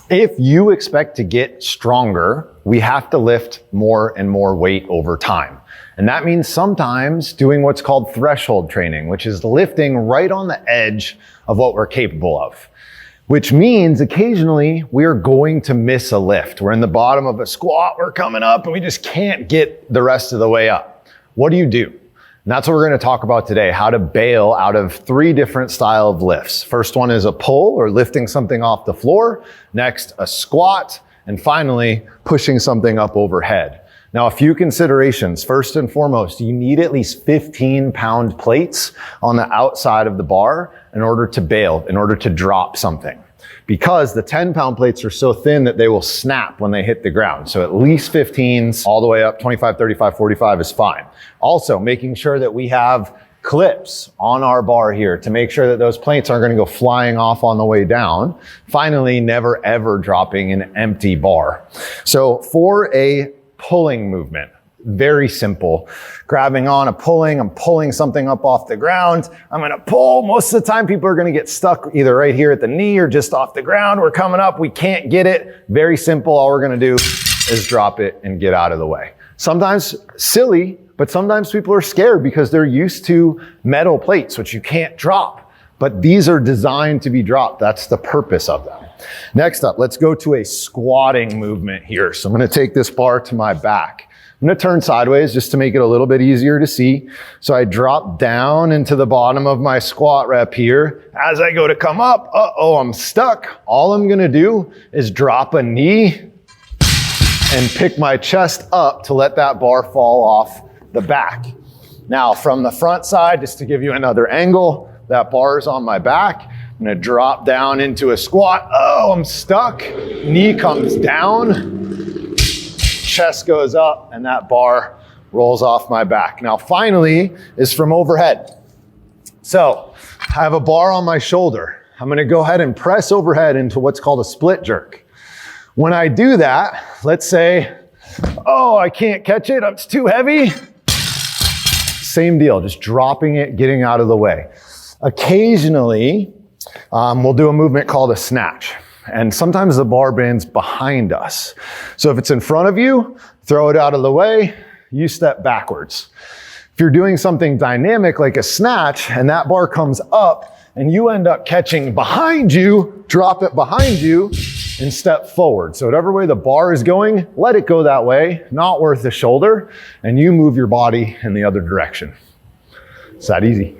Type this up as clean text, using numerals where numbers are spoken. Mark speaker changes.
Speaker 1: If you expect to get stronger, we have to lift more and more weight over time. And that means sometimes doing what's called threshold training, which is lifting right on the edge of what we're capable of. Which means occasionally we are going to miss a lift. We're in the bottom of a squat, we're coming up, and we just can't get the rest of the way up. What do you do? And that's what we're going to talk about today, how to bail out of 3 different style of lifts. First one is a pull, or lifting something off the floor. Next, a squat. And finally, pushing something up overhead. Now, a few considerations. First and foremost, you need at least 15-pound plates on the outside of the bar in order to bail, in order to drop something. Because the 10-pound plates are so thin that they will snap when they hit the ground. So at least 15s, all the way up, 25, 35, 45 is fine. Also, making sure that we have clips on our bar here to make sure that those plates aren't going to go flying off on the way down. Finally, never ever dropping an empty bar. So for a pulling movement, very simple. Grabbing on a pulling, I'm pulling something up off the ground. I'm going to pull. Most of the time people are going to get stuck either right here at the knee or just off the ground. We're coming up, we can't get it. Very simple. All we're going to do is drop it and get out of the way. Sometimes silly, but sometimes people are scared because they're used to metal plates, which you can't drop. But these are designed to be dropped. That's the purpose of them. Next up, let's go to a squatting movement here. So I'm going to take this bar to my back. I'm going to turn sideways just to make it a little bit easier to see. So I drop down into the bottom of my squat rep here. As I go to come up, I'm stuck. All I'm going to do is drop a knee and pick my chest up to let that bar fall off the back. Now from the front side, just to give you another angle, that bar is on my back. I'm going to drop down into a squat. I'm stuck. Knee comes down. Chest goes up and that bar rolls off my back. Now finally is from overhead. So I have a bar on my shoulder. I'm going to go ahead and press overhead into what's called a split jerk. When I do that, let's say, I can't catch it. It's too heavy. Same deal, just dropping it, getting out of the way. Occasionally, we'll do a movement called a snatch. And sometimes the bar bends behind us. So if it's in front of you, throw it out of the way, you step backwards. If you're doing something dynamic like a snatch and that bar comes up and you end up catching behind you, drop it behind you and step forward. So whatever way the bar is going, let it go that way, not worth the shoulder, and you move your body in the other direction. It's that easy.